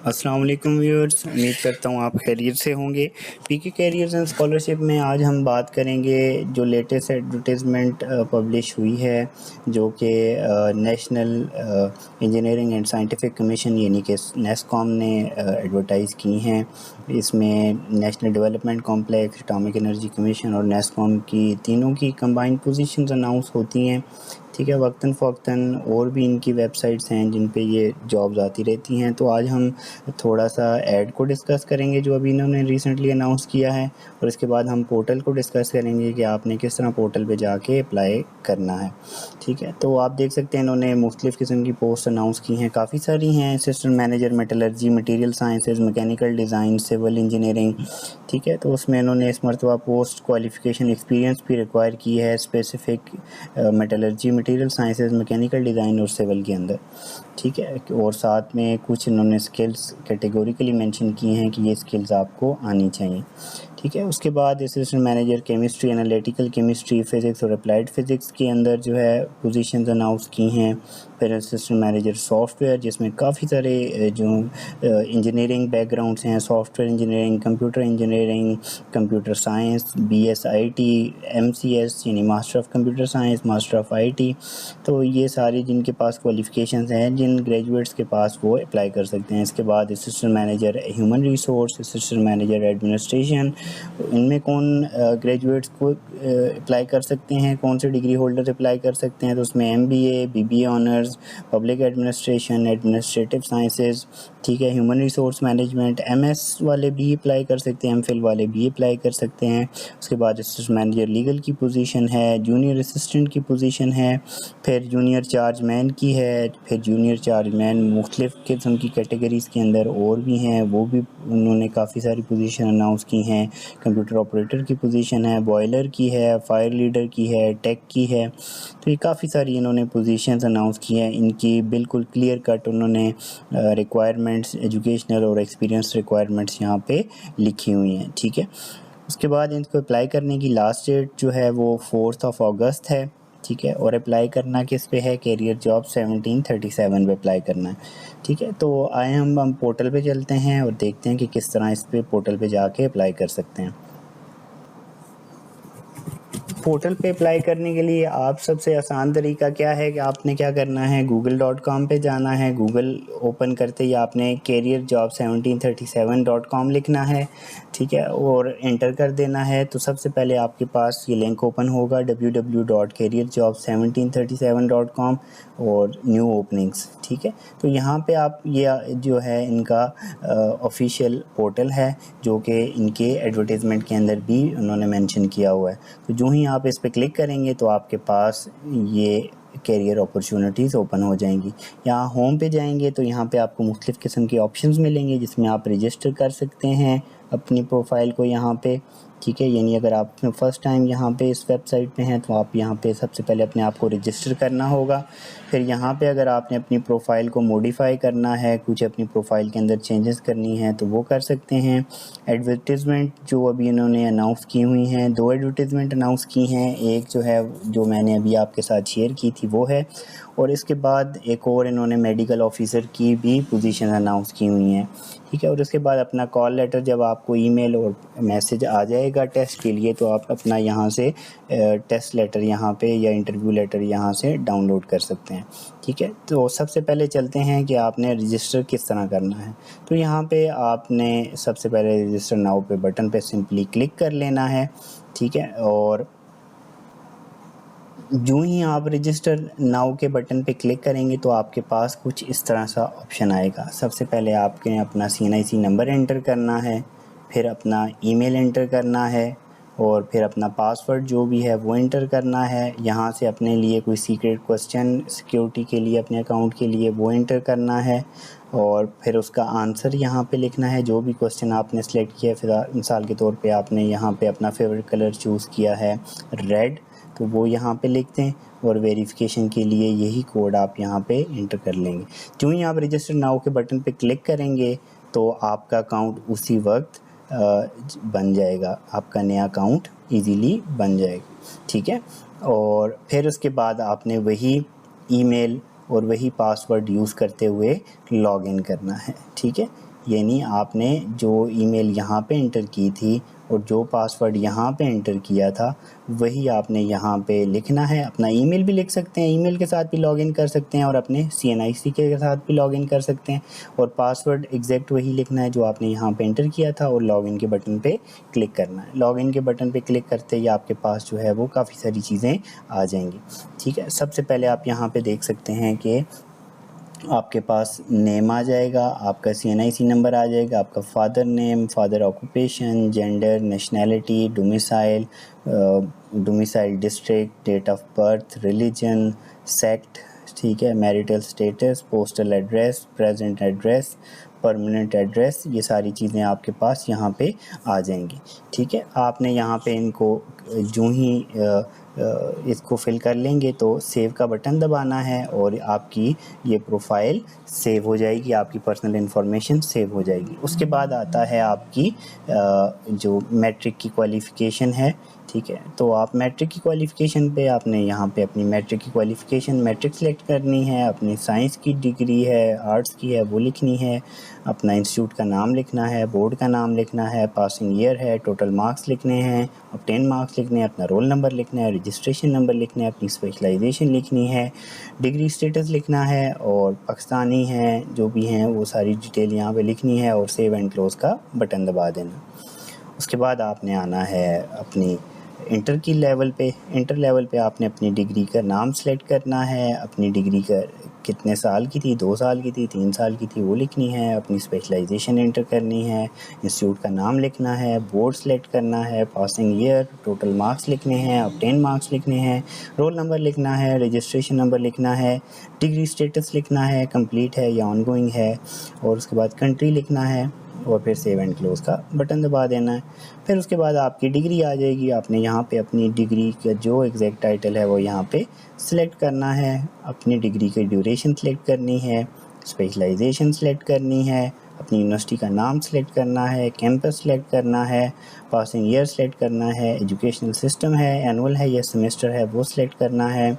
अस्सलाम वालेकुम व्यूअर्स, उम्मीद करता हूँ आप खैरियत से होंगे। पीके कैरियर्स एंड स्कॉलरशिप में आज हम बात करेंगे जो लेटेस्ट एडवर्टाइजमेंट पब्लिश हुई है, जो कि national engineering and scientific commission यानी कि नेस्कॉम ने एडवर्टाइज़ की हैं। इसमें national development complex, atomic energy commission और नेस्कॉम की तीनों की कंबाइंड पोजीशंस अनाउंस होती हैं। ठीक है, वक्तन फ़वक्तन और भी इनकी वेबसाइट्स हैं जिन पे ये जॉब्स आती रहती हैं। तो आज हम थोड़ा सा ऐड को डिस्कस करेंगे जो अभी इन्होंने रिसेंटली अनाउंस किया है, और इसके बाद हम पोर्टल को डिस्कस करेंगे कि आपने किस तरह पोर्टल पे जाके अप्लाई करना है। ठीक है, तो आप देख सकते हैं इन्होंने मुख्तलिफ़ किस्म की पोस्ट अनाउंस की हैं, काफ़ी सारी हैं। Assistant manager metallurgy, material sciences, mechanical design, civil engineering. ठीक है, तो उसमें इन्होंने इस मरतबा पोस्ट क्वालिफ़िकेशन एक्सपीरियंस भी रिक्वायर की है specific metallurgy, material sciences, mechanical design और सिविल के अंदर। ठीक है, और साथ में कुछ इन्होंने स्किल्स कैटेगोरिकली मेंशन की हैं कि ये स्किल्स आपको आनी चाहिए। ठीक है, उसके बाद assistant manager chemistry, analytical chemistry, physics और अप्लाइड फ़िज़िक्स के अंदर जो है पोजीशंस अनाउंस की हैं। फिर असिस्टेंट मैनेजर सॉफ्टवेयर, जिसमें काफ़ी सारे जो इंजीनियरिंग बैकग्राउंड्स हैं, software engineering, computer engineering, computer science, BSIT, MCS यानी master of computer science, master of IT। तो ये सारे जिनके पास क्वालिफ़िकेशंस हैं, जिन ग्रेजुएट्स के पास, वो अप्लाई कर सकते हैं। इसके बाद assistant manager human resource, assistant manager administration, इनमें कौन ग्रेजुएट्स को अप्लाई कर सकते हैं, कौन से डिग्री होल्डर अप्लाई कर सकते हैं? तो उसमें MBA, BBA honours, public administration, administrative sciences, ठीक है, ह्यूमन रिसोर्स मैनेजमेंट, MS वाले भी अप्लाई कर सकते हैं, MPhil वाले भी अप्लाई कर सकते हैं। उसके बाद असिस्टेंट मैनेजर लीगल की पोजीशन है, जूनियर असिस्टेंट की पोजीशन है, फिर जूनियर चार्ज मैन की है, फिर जूनियर चार्ज मैन मुख्तलिफ़ किस्म की कैटेगरीज़ के अंदर और भी हैं, वो भी उन्होंने काफ़ी सारी पोजीशन अनाउंस की हैं। कंप्यूटर ऑपरेटर की पोजीशन है, बॉयलर की है, फायर लीडर की है, टेक की है। तो ये काफ़ी सारी इन्होंने पोजीशंस अनाउंस की हैं। इनकी बिल्कुल क्लियर कट उन्होंने रिक्वायरमेंट्स, एजुकेशनल और एक्सपीरियंस रिक्वायरमेंट्स यहाँ पे लिखी हुई हैं। ठीक है, उसके बाद इनको अप्लाई करने की लास्ट डेट जो है वो 4 अगस्त है। ठीक है, और अप्लाई करना किस पे है? कैरियर जॉब 1737 पे अप्लाई करना है। ठीक है, तो आए हम पोर्टल पे चलते हैं और देखते हैं कि किस तरह इस पे पोर्टल पे जाके अप्लाई कर सकते हैं। पोर्टल पे अप्लाई करने के लिए आप सबसे आसान तरीका क्या है कि आपने क्या करना है, google.com पे जाना है। गूगल ओपन करते ही आपने कैरियर जॉब 1737.com लिखना है। ठीक है, और एंटर कर देना है। तो सबसे पहले आपके पास ये लिंक ओपन होगा www.careerjob1737.com और न्यू ओपनिंग्स। ठीक है, तो यहाँ पे आप ये जो है इनका ऑफिशियल पोर्टल है, जो कि इनके एडवर्टाइजमेंट के अंदर भी उन्होंने मेंशन किया हुआ है। तो जो ही आप इस पर क्लिक करेंगे तो आपके पास ये कैरियर अपॉर्चुनिटीज़ ओपन हो जाएंगी। यहाँ होम पे जाएंगे तो यहाँ पे आपको मुख्तलिफ़ किस्म के ऑप्शंस मिलेंगे, जिसमें आप रजिस्टर कर सकते हैं अपनी प्रोफाइल को यहाँ पे। ठीक है, यानी अगर आप फ़र्स्ट टाइम यहाँ पे इस वेबसाइट पे हैं तो आप यहाँ पे सबसे पहले अपने आप को रजिस्टर करना होगा। फिर यहाँ पे अगर आपने अपनी प्रोफाइल को मॉडिफाई करना है, कुछ अपनी प्रोफाइल के अंदर चेंजेस करनी है, तो वो कर सकते हैं। एडवर्टीज़मेंट जो अभी इन्होंने अनाउंस की हुई हैं, 2 एडवर्टीज़मेंट अनाउंस की हैं। एक जो है जो मैंने अभी आपके साथ शेयर की थी वो है, और इसके बाद एक और इन्होंने मेडिकल ऑफिसर की भी पोजीशन अनाउंस की हुई हैं। ठीक है, और उसके बाद अपना कॉल लेटर जब आपको ईमेल और मैसेज आ जाएगा टेस्ट के लिए, तो आप अपना यहाँ से टेस्ट लेटर यहाँ पे या इंटरव्यू लेटर यहाँ से डाउनलोड कर सकते हैं। ठीक है, तो सबसे पहले चलते हैं कि आपने रजिस्टर किस तरह करना है। तो यहाँ पे आपने सबसे पहले रजिस्टर नाउ पे बटन पे सिंपली क्लिक कर लेना है। ठीक है, और जो ही आप रजिस्टर नाउ के बटन पे क्लिक करेंगे तो आपके पास कुछ इस तरह सा ऑप्शन आएगा। सबसे पहले आपके अपना CNIC नंबर एंटर करना है, फिर अपना ईमेल एंटर करना है, और फिर अपना पासवर्ड जो भी है वो एंटर करना है। यहाँ से अपने लिए कोई सीक्रेट क्वेश्चन सिक्योरिटी के लिए अपने अकाउंट के लिए वो एंटर करना है, और फिर उसका आंसर यहाँ पे लिखना है। जो भी क्वेश्चन आपने सेलेक्ट किया, फिर मिसाल के तौर पे आपने यहाँ पे अपना फेवरेट कलर चूज़ किया है रेड, तो वो यहाँ पे लिख दें, और वेरिफिकेशन के लिए यही कोड आप यहाँ पे इंटर कर लेंगे। जो ही आप रजिस्टर नाउ के बटन पे क्लिक करेंगे तो आपका अकाउंट उसी वक्त बन जाएगा, आपका नया अकाउंट इजीली बन जाएगा। ठीक है, और फिर उसके बाद आपने वही ईमेल और वही पासवर्ड यूज़ करते हुए लॉगिन करना है। ठीक है, यानी आपने जो ईमेल यहाँ पे इंटर की थी और जो पासवर्ड यहाँ पे इंटर किया था वही आपने यहाँ पे लिखना है। अपना ईमेल भी लिख सकते हैं, ईमेल के साथ भी लॉगिन कर सकते हैं और अपने CNIC के साथ भी लॉगिन कर सकते हैं, और पासवर्ड एग्जैक्ट वही लिखना है जो आपने यहाँ पे इंटर किया था और लॉगिन के बटन पे क्लिक करना है। लॉगिन के बटन पे क्लिक करते ही आपके पास जो है वो काफ़ी सारी चीज़ें आ जाएंगी। ठीक है, सबसे पहले आप यहाँ पे देख सकते हैं कि आपके पास नेम आ जाएगा, आपका CNIC नंबर आ जाएगा, आपका father name, father occupation, gender, nationality, domicile district, date of birth, religion, sect, ठीक है, marital status, postal address, present address, permanent address, ये सारी चीज़ें आपके पास यहाँ पे आ जाएंगी। ठीक है, आपने यहाँ पे इनको जो ही इसको फिल कर लेंगे तो सेव का बटन दबाना है और आपकी ये प्रोफाइल सेव हो जाएगी, आपकी पर्सनल इन्फॉर्मेशन सेव हो जाएगी। उसके बाद आता है आपकी जो मैट्रिक की क्वालिफ़िकेशन है। ठीक है, तो आप मैट्रिक की क्वालिफ़िकेशन पे आपने यहाँ पे अपनी मैट्रिक की क्वालिफ़िकेशन मैट्रिक सेलेक्ट करनी है, अपनी साइंस की डिग्री है, आर्ट्स की है वो लिखनी है, अपना इंस्टीट्यूट का नाम लिखना है, बोर्ड का नाम लिखना है, पासिंग ईयर है, टोटल मार्क्स लिखने हैं, ऑब्टेन मार्क्स लिखने हैं, अपना रोल नंबर लिखना है, रजिस्ट्रेशन नंबर लिखना है, अपनी स्पेशलाइजेशन लिखनी है, डिग्री स्टेटस लिखना है और पाकिस्तानी हैं जो भी हैं वो सारी डिटेल यहाँ पे लिखनी है और सेव एंड क्लोज़ का बटन दबा देना। उसके बाद आपने आना है अपनी इंटर की लेवल पे। इंटर लेवल पे आपने अपनी डिग्री का नाम सेलेक्ट करना है, अपनी डिग्री का कितने साल की थी, 2 साल की थी, 3 साल की थी वो लिखनी है, अपनी स्पेशलाइजेशन इंटर करनी है, इंस्टीट्यूट का नाम लिखना है, बोर्ड सेलेक्ट करना है, पासिंग ईयर, टोटल मार्क्स लिखने हैं, ऑब्टेन मार्क्स लिखने हैं, रोल नंबर लिखना है, रजिस्ट्रेशन नंबर लिखना है, डिग्री स्टेटस लिखना है, कंप्लीट है या ऑनगोइंग है, और उसके बाद कंट्री लिखना है और फिर सेव एंड क्लोज़ का बटन दबा देना है। फिर उसके बाद आपकी डिग्री आ जाएगी। आपने यहाँ पे अपनी डिग्री का जो एग्जैक्ट टाइटल है वो यहाँ पे सिलेक्ट करना है, अपनी डिग्री की ड्यूरेशन सेलेक्ट करनी है, स्पेशलाइजेशन सेलेक्ट करनी है, अपनी यूनिवर्सिटी का नाम सेलेक्ट करना है, कैंपस सेलेक्ट करना है, पासिंग ईयर सेलेक्ट करना है, एजुकेशनल सिस्टम है, एनुअल है या सेमेस्टर है वो सिलेक्ट करना है।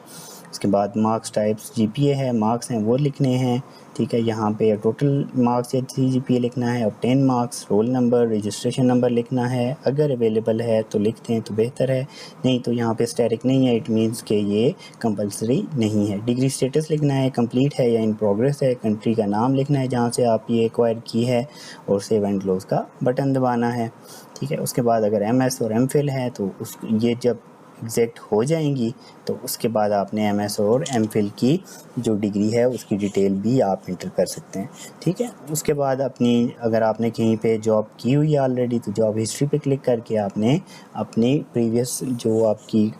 उसके बाद मार्क्स टाइप्स GPA है, मार्क्स हैं वो लिखने हैं। ठीक है, यहाँ पे टोटल मार्क्स या 3 GPA लिखना है, obtain marks, roll number, registration number लिखना है। अगर अवेलेबल है तो लिखते हैं तो बेहतर है, नहीं तो यहाँ पे स्टैटिक नहीं है, इट मीन्स कि ये कंपलसरी नहीं है। डिग्री स्टेटस लिखना है, कंप्लीट है या इन प्रोग्रेस है, कंट्री का नाम लिखना है जहाँ से आप ये एक्वायर की है और सेव एंड क्लोज़ का बटन दबाना है। ठीक है, उसके बाद अगर MS और MPhil है तो उस ये जब एग्जैक्ट हो जाएंगी तो उसके बाद आपने MS और MPhil की जो डिग्री है उसकी डिटेल भी आप इंटर कर सकते हैं। ठीक है, उसके बाद अपनी अगर आपने कहीं पे जॉब की हुई है ऑलरेडी तो जॉब हिस्ट्री पे क्लिक करके आपने अपनी प्रीवियस जो आपकी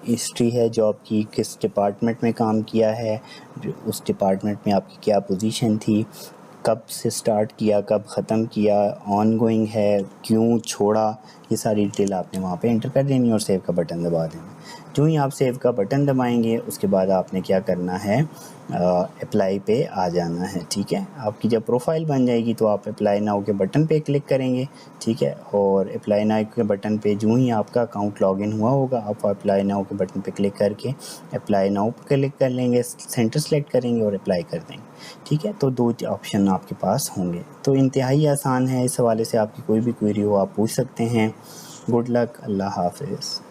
हिस्ट्री है जॉब की, किस डिपार्टमेंट में काम किया है, उस डिपार्टमेंट में आपकी क्या पोजीशन थी, कब से स्टार्ट किया, कब ख़त्म किया, ऑनगोइंग है, क्यों छोड़ा, ये सारी डिटेल आपने वहाँ पे एंटर कर देनी और सेव का बटन दबा देना। जो ही आप सेव का बटन दबाएंगे उसके बाद आपने क्या करना है, अप्लाई पे आ जाना है। ठीक है, आपकी जब प्रोफाइल बन जाएगी तो आप अप्लाई नाउ के बटन पे क्लिक करेंगे। ठीक है, और अप्लाई नाउ के बटन पे जो ही आपका अकाउंट लॉगिन हुआ होगा आप अप्लाई नाउ के बटन पे क्लिक करके अप्लाई नाउ पे क्लिक कर लेंगे, सेंटर सेलेक्ट करेंगे और अप्लाई कर देंगे। ठीक है, तो 2 ऑप्शन आपके पास होंगे। तो इंतहाई आसान है, इस हवाले से आपकी कोई भी क्वेरी हो आप पूछ सकते हैं। गुड लक, अल्लाह हाफिज़।